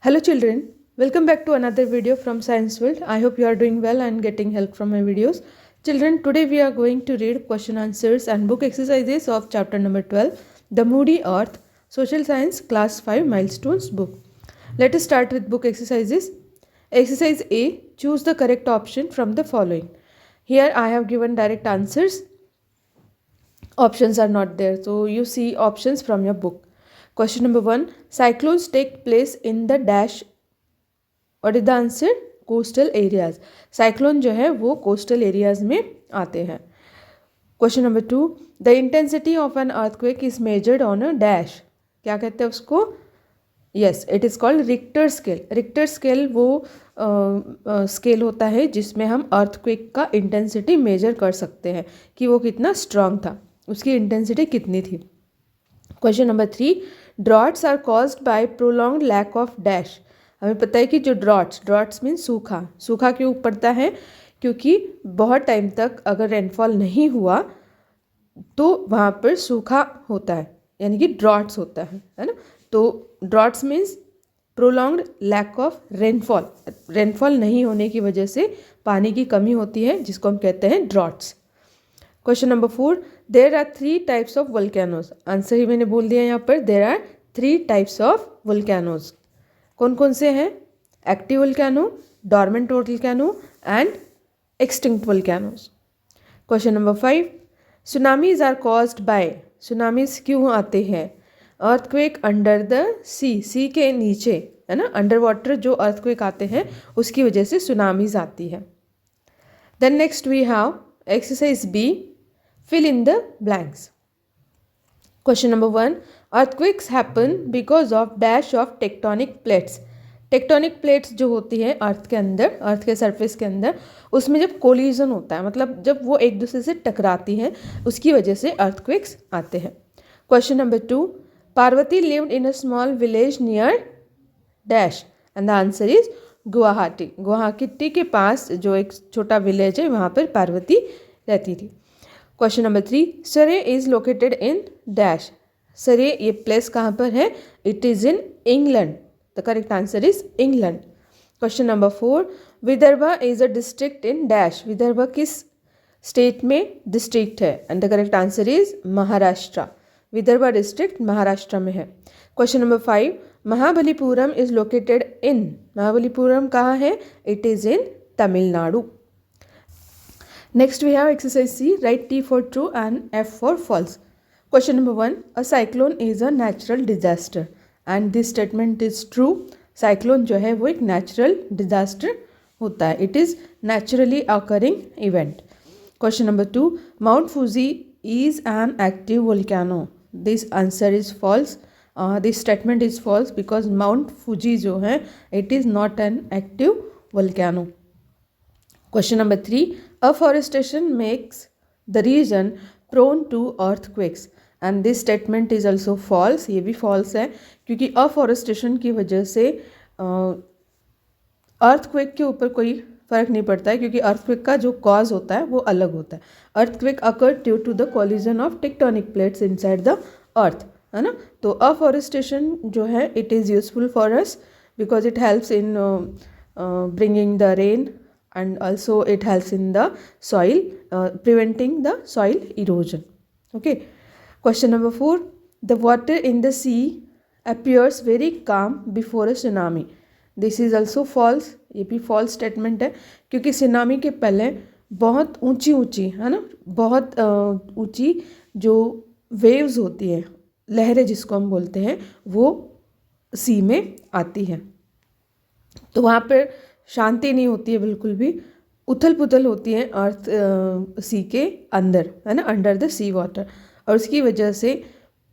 Hello children, welcome back to another video from Science World. I hope you are doing well and getting help from my videos. Children, today we are going to read question answers and book exercises of chapter number 12, The Moody Earth, Social Science Class 5 Milestones book. Let us start with book exercises. Exercise A, choose the correct option from the following. Here I have given direct answers. Options are not there, so you see options from your book. Question number 1, cyclones take place in the dash. What is the answer? Coastal areas. Cyclone जो है वो coastal areas में आते हैं. Question number 2, the intensity of an earthquake is measured on a dash. क्या कहते हैं उसको? Yes, it is called Richter scale. Richter scale वो स्केल होता है जिसमें हम अर्थक्वेक का इंटेंसिटी मेजर कर सकते हैं कि वो कितना स्ट्रांग था, उसकी इंटेंसिटी कितनी थी. Question number 3, droughts are caused by prolonged lack of dash. हमें पता है कि जो ड्रॉट्स मीन सूखा क्यों पड़ता है? क्योंकि बहुत टाइम तक अगर रेनफॉल नहीं हुआ तो वहाँ पर सूखा होता है, यानी कि ड्रॉट्स होता है ना. तो droughts means prolonged lack of rainfall. Rainfall नहीं होने की वजह से पानी की कमी होती है, जिसको हम कहते हैं droughts. Question number 4, there are 3 types of volcanoes. Answer ही मैंने बोल दिया यहाँ पर, there are 3 types of volcanoes. कौन कौन से हैं? Active volcano, dormant volcano and extinct volcanoes. Question number 5, tsunamis are caused by. Tsunamis क्यों आते हैं? अर्थक्वेक अंडर द सी के नीचे, है ना, अंडर वाटर जो अर्थक्वेक आते हैं उसकी वजह से सुनामीज आती है. Then next we have exercise B, fill in the blanks. Question number 1, earthquakes happen because of dash of tectonic plates. Tectonic plates जो होती हैं अर्थ के अंदर, अर्थ के सरफेस के अंदर, उसमें जब कोलिजन होता है, मतलब जब वो एक दूसरे से टकराती हैं, उसकी वजह से अर्थक्वेक्स आते हैं. Question number 2, Parvati lived in a small village near dash and the answer is Guwahati. Guwahati के पास जो एक छोटा विलेज है वहाँ पर पार्वती रहती थी. क्वेश्चन नंबर 3, सरे इज लोकेटेड इन डैश. सरे ये प्लेस कहाँ पर है? It is in England. The correct answer is England. Question number 4, Vidarbha is a district in dash. Vidarbha किस स्टेट में डिस्ट्रिक्ट है? And the correct answer is Maharashtra. Vidarbha district Maharashtra में है. Question number 5, Mahabalipuram is located in. Mahabalipuram कहाँ है? It is in Tamil Nadu. Next we have exercise C, write T for true and F for false. Question number 1, a cyclone is a natural disaster and this statement is true. Cyclone जो है वो एक natural disaster होता है. It is naturally occurring event. Question number 2, Mount Fuji is an active volcano. This answer is false. This statement is false because Mount Fuji जो है it is not an active volcano. Question number 3, afforestation makes the region prone to earthquakes and this statement is also false. ये भी false है क्योंकि afforestation की वजह से earthquake के ऊपर कोई फ़र्क नहीं पड़ता है, क्योंकि earthquake का जो cause होता है वो अलग होता है. earthquake occur due to the collision of tectonic plates inside the earth, है ना. तो afforestation जो है it is useful for us because it helps in bringing the rain and also it helps in the soil, preventing the soil erosion. Okay. Question number 4, the water in the sea appears very calm before a tsunami. This is also false. ये भी false statement है क्योंकि tsunami के पहले बहुत ऊंची है ना, बहुत ऊंची जो waves होती हैं, लहरें जिसको हम बोलते हैं, वो सी में आती हैं. तो वहाँ पर शांति नहीं होती है, बिल्कुल भी उथल पुथल होती है अर्थ सी के अंदर, है ना, अंडर द सी वाटर. और उसकी वजह से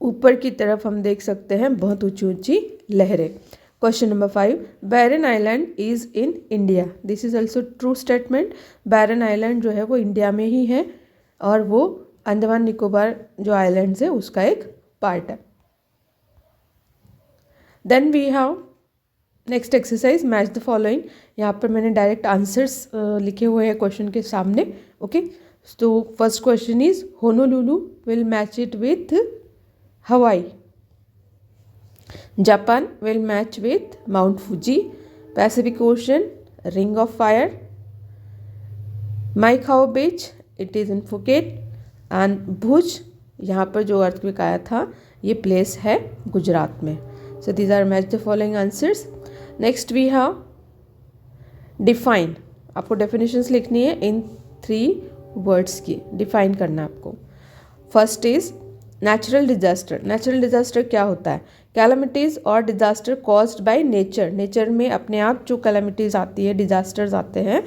ऊपर की तरफ हम देख सकते हैं बहुत ऊंची ऊंची लहरें. Question number 5, Barren Island is in India. This is also true statement. Barren Island जो है वो इंडिया में ही है और वो अंडमान निकोबार जो आइलैंड्स है उसका एक पार्ट है. Then we have next exercise, match the following. यहाँ पर मैंने डायरेक्ट आंसर्स लिखे हुए हैं क्वेश्चन के सामने. ओके, तो first question is Honolulu will match it with हवाई. Japan will match with Mount Fuji, Pacific Ocean, Ring of Fire, Mai Khao Beach, it is in Phuket, and भुज, यहाँ पर जो अर्थक्वेक आया था ये प्लेस है गुजरात में. So these are match the following answers. Next we have define. आपको definitions लिखनी है in 3 words की, define करना है आपको. First is natural disaster. Natural disaster क्या होता है? कैलामिटीज़ और disaster caused by nature. Nature में अपने आप जो कैलामिटीज़ आती है, डिजास्टर्स आते हैं,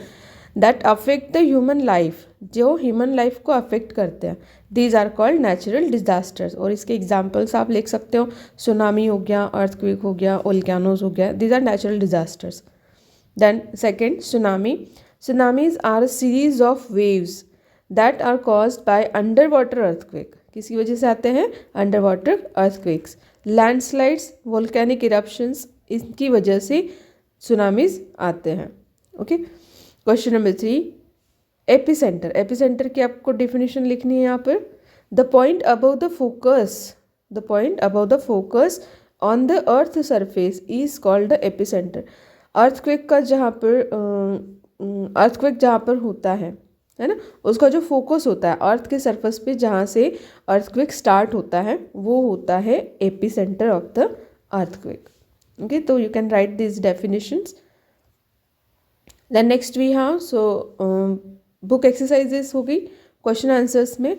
that affect the human life, जो ह्यूमन लाइफ को अफेक्ट करते हैं, these are called natural disasters. और इसके एग्जाम्पल्स आप लिख सकते हो, सुनामी हो गया, अर्थक्वेक हो गया, वोल्केनोज हो गया, these are natural disasters. Then second, tsunami. Tsunamis are a series of waves that are caused by under water earthquake. किसकी वजह से आते हैं? Under water earthquakes. Landslides, volcanic eruptions, इनकी वजह से सुनामीज आते हैं. Okay. Question number 3, epicentre. Epicentre की आपको डेफिनेशन लिखनी है यहाँ पर. The point above the focus, the point above the focus on the earth surface is called the epicentre. Earthquake का जहाँ पर अर्थक्वेक जहाँ पर होता है ना, उसका जो फोकस होता है अर्थ के सरफेस पे, जहाँ से अर्थक्वेक स्टार्ट होता है, वो होता है epicentre of the earthquake. Okay, तो you can write this definitions. Then next we have, so book exercises हो गई. क्वेश्चन आंसर्स में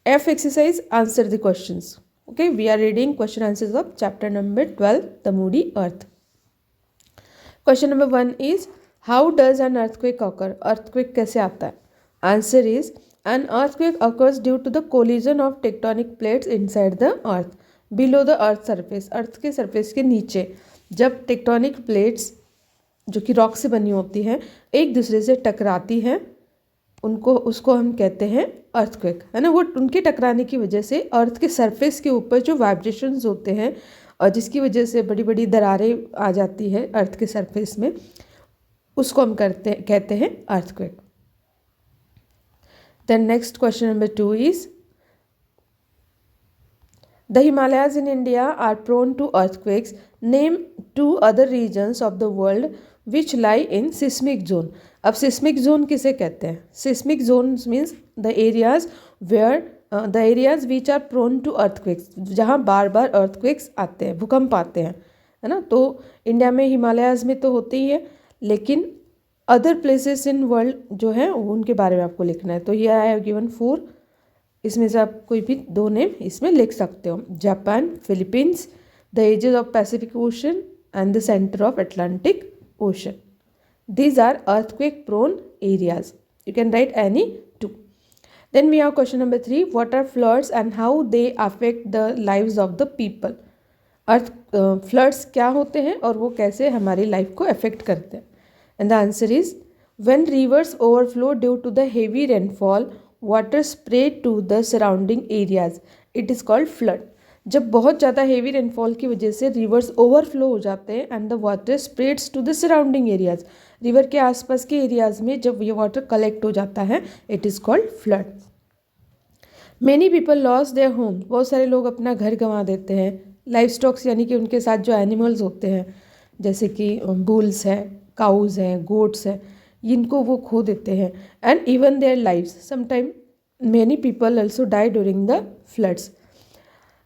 F exercise, answer the questions. Okay, we are reading question answers of chapter number 12, the moody earth. Question number 1 is how does an earthquake occur. Earthquake कैसे आता है? Answer is an earthquake occurs due to the collision of tectonic plates inside the earth below the earth surface. Earth के surface के नीचे जब tectonic plates जो कि rock से बनी होती हैं एक दूसरे से टकराती हैं, उसको हम कहते हैं अर्थक्वेक, है ना. वो उनके टकराने की वजह से अर्थ के सरफेस के ऊपर जो वाइब्रेशंस होते हैं और जिसकी वजह से बड़ी बड़ी दरारें आ जाती है अर्थ के सरफेस में, उसको हम कहते हैं earthquake. Then next question number 2 is the Himalayas in India are prone to earthquakes. Name 2 other regions of the world which lie in seismic zone. अब सिस्मिक जोन किसे कहते हैं? Seismic zone means the areas where the areas which are prone to earthquakes, जहाँ बार बार earthquakes आते हैं, भूकंप आते हैं, है ना. तो इंडिया में हिमालयाज में तो होते ही है, लेकिन अदर प्लेसेस इन वर्ल्ड जो है उनके बारे में आपको लिखना है. तो हियर आई हैव गिवन 4, इसमें से आप कोई भी 2 नेम इसमें लिख सकते हो. Japan, Philippines, the edges of Pacific Ocean and the centre of Atlantic Ocean. These are earthquake prone areas. You can write any 2. Then we have question number 3. What are floods and how they affect the lives of the people? Floods क्या होते हैं और वो कैसे हमारी life को affect करते हैं? And the answer is when rivers overflow due to the heavy rainfall water spread to the surrounding areas, it is called flood. जब बहुत ज़्यादा हेवी रेनफॉल की वजह से रिवर्स ओवरफ्लो हो जाते हैं and the water spreads to the surrounding areas, river के आसपास के एरियाज में जब ये वाटर कलेक्ट हो जाता है, it is called flood. Many people loss their home. बहुत सारे लोग अपना घर गंवा देते हैं. लाइफ स्टॉक्स यानी कि उनके साथ जो एनिमल्स होते हैं, जैसे कि बुल्स हैं, काउज हैं, गोट्स हैं, इनको वो खो देते हैं. And even their lives. Sometime many people also die during the floods.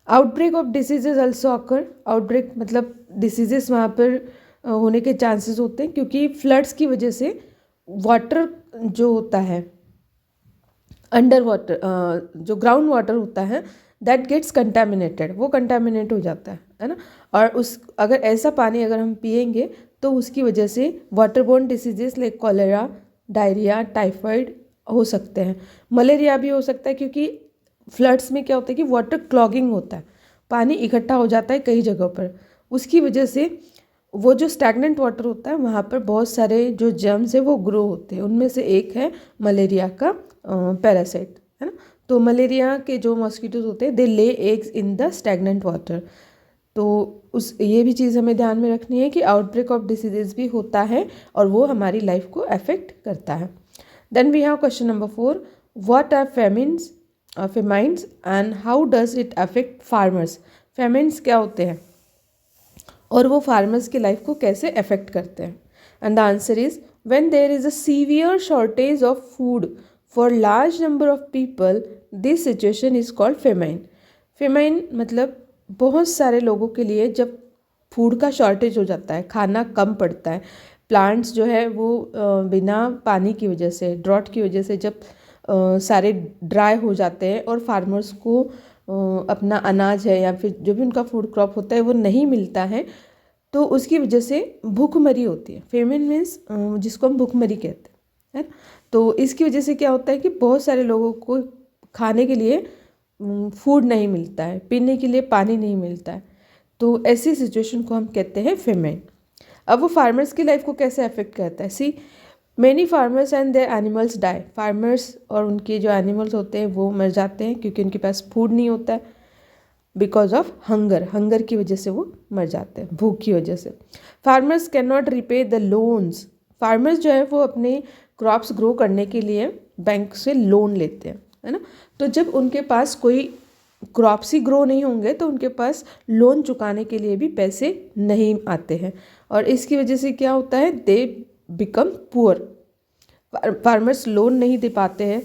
Outbreak of diseases also occur. Outbreak मतलब डिसीजेस वहाँ पर होने के चांसेस होते हैं, क्योंकि फ्लड्स की वजह से वाटर जो होता है अंडर वाटर, जो ग्राउंड वाटर होता है, दैट गेट्स कंटामिनेटेड, वो कंटामिनेट हो जाता है ना. और अगर ऐसा पानी अगर हम पिएंगे तो उसकी वजह से waterborne diseases like cholera, diarrhoea, typhoid हो सकते हैं. मलेरिया भी हो सकता है, क्योंकि फ्लड्स में क्या होता है कि वाटर क्लॉगिंग होता है, पानी इकट्ठा हो जाता है कई जगहों पर. उसकी वजह से वो जो स्टैगनेंट वाटर होता है वहाँ पर बहुत सारे जो जर्म्स है वो ग्रो होते हैं. उनमें से एक है मलेरिया का पैरासाइट, है ना. तो मलेरिया के जो मॉस्किटोज होते हैं, they lay eggs in the stagnant water. तो ये भी चीज़ हमें ध्यान में रखनी है कि आउटब्रेक ऑफ डिसीजेज भी होता है और वो हमारी लाइफ को अफेक्ट करता है. Then we have question number 4. What are famines and how does it affect farmers. Famines क्या होते हैं? और वो फार्मर्स की लाइफ को कैसे अफेक्ट करते हैं। And the answer is when there is a severe shortage of food for large number of people, this situation is called famine. Famine मतलब बहुत सारे लोगों के लिए जब फूड का शॉर्टेज हो जाता है, खाना कम पड़ता है, प्लांट्स जो है वो बिना पानी की वजह से, ड्रॉट की वजह से जब सारे ड्राई हो जाते हैं और फार्मर्स को अपना अनाज है या फिर जो भी उनका फूड क्रॉप होता है वो नहीं मिलता है, तो उसकी वजह से भूखमरी होती है। फेमिन मीन्स जिसको हम भूखमरी कहते हैं, है ना। तो इसकी वजह से क्या होता है कि बहुत सारे लोगों को खाने के लिए फूड नहीं मिलता है, पीने के लिए पानी नहीं मिलता है, तो ऐसी सिचुएशन को हम कहते हैं फेमाइन। अब वो फार्मर्स की लाइफ को कैसे अफेक्ट करता है, see many farmers and their animals die. Farmers और उनके जो एनिमल्स होते हैं वो मर जाते हैं क्योंकि उनके पास फूड नहीं होता है, बिकॉज ऑफ हंगर की वजह से वो मर जाते हैं, भूख की वजह से। Farmers can not repay the loans. Farmers जो है वो अपने क्रॉप्स ग्रो करने के लिए बैंक से लोन लेते हैं, है ना। तो जब उनके पास कोई क्रॉप्स ही ग्रो नहीं होंगे तो उनके पास लोन चुकाने के लिए भी पैसे नहीं आते हैं, और इसकी वजह से क्या होता है, they become poor. Farmers loan नहीं दे पाते हैं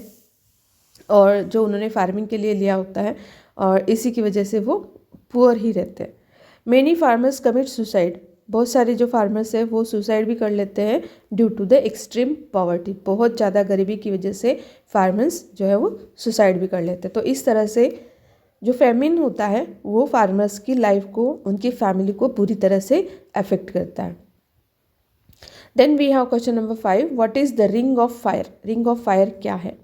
और जो उन्होंने फार्मिंग के लिए लिया होता है, और इसी की वजह से वो पुअर ही रहते हैं। Many farmers commit suicide. बहुत सारे जो फार्मर्स हैं वो सुसाइड भी कर लेते हैं due to the extreme poverty. बहुत ज़्यादा गरीबी की वजह से फार्मर्स जो है वो सुसाइड भी कर लेते हैं। तो इस तरह से जो फेमिन होता है वो फार्मर्स की लाइफ को, उनकी फैमिली को पूरी तरह से अफेक्ट करता है। Then we have question number 5, what is the ring of fire. Ring of fire क्या है?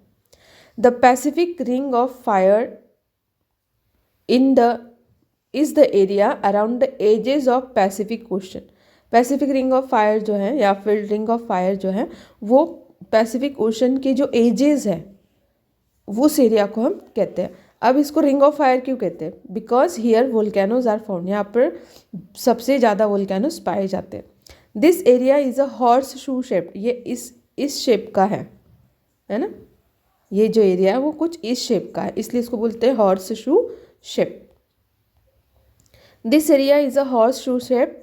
The Pacific ring of fire is the area around the edges of Pacific Ocean. Pacific ring of fire जो है या फिर ring of fire जो है वो Pacific ocean के जो एजेस है वो उस एरिया को हम कहते हैं। अब इसको रिंग ऑफ फायर क्यों कहते हैं? Because here volcanoes are found. यहाँ पर सबसे ज़्यादा वोल्केनोज पाए जाते हैं। This area is a horseshoe shape. ये इस शेप का है ना। ये जो एरिया है वो कुछ इस शेप का है, इसलिए इसको बोलते हैं horse shoe shape. This area is a horseshoe shape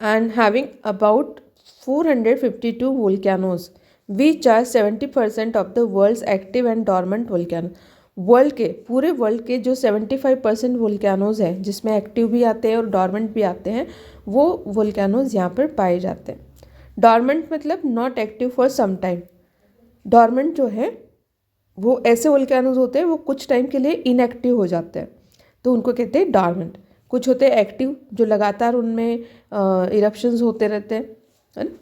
and having about 452 volcanoes which are 70% of the world's active and dormant volcanoes। World के, पूरे वर्ल्ड के जो 75% वोल्केनोज हैं जिसमें एक्टिव भी आते हैं और डॉर्मेंट भी आते हैं, वो वोल्केनोज यहाँ पर पाए जाते हैं। डॉर्मेंट मतलब not active for some time. Dormant जो है वो ऐसे वोल्केनोज होते हैं वो कुछ टाइम के लिए इनएक्टिव हो जाते हैं, तो उनको कहते हैं डॉर्मेंट। कुछ होते हैं एक्टिव जो लगातार उनमें इरप्शंस होते रहते हैं, है ना।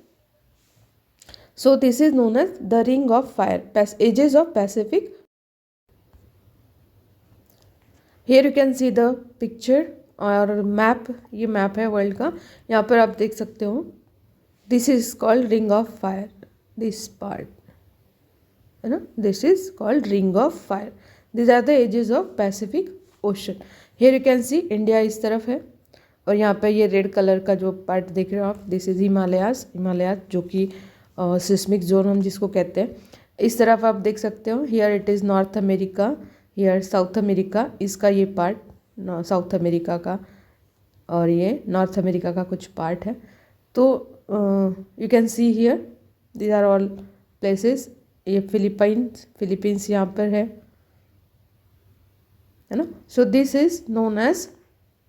So this is known as the ring of fire, edges of Pacific. Here you can see the picture और मैप। ये मैप है वर्ल्ड का, यहाँ पर आप देख सकते हो। This is called ring of fire, this part, है ना, this is called ring of fire. This are the edges of Pacific Ocean. Here you can see India इस तरफ है, और यहाँ पे ये रेड कलर का जो पार्ट देख रहे हो आप, दिस इज हिमालयाज। हिमालयाज जो कि सिस्मिक जोन हम जिसको कहते हैं। इस तरफ आप देख सकते हो, here it is north America, here south America. इसका ये पार्ट साउथ अमेरिका का, और ये नॉर्थ अमेरिका का कुछ पार्ट है। तो you can see here these are all places. ये फिलीपींस यहाँ पर है ना। So this is known as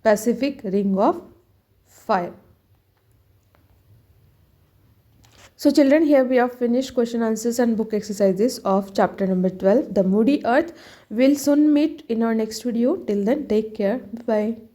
Pacific ring of fire. So children, here we have finished question answers and book exercises of chapter number 12, The Moody Earth. We'll soon meet in our next video. Till then, take care. Bye bye.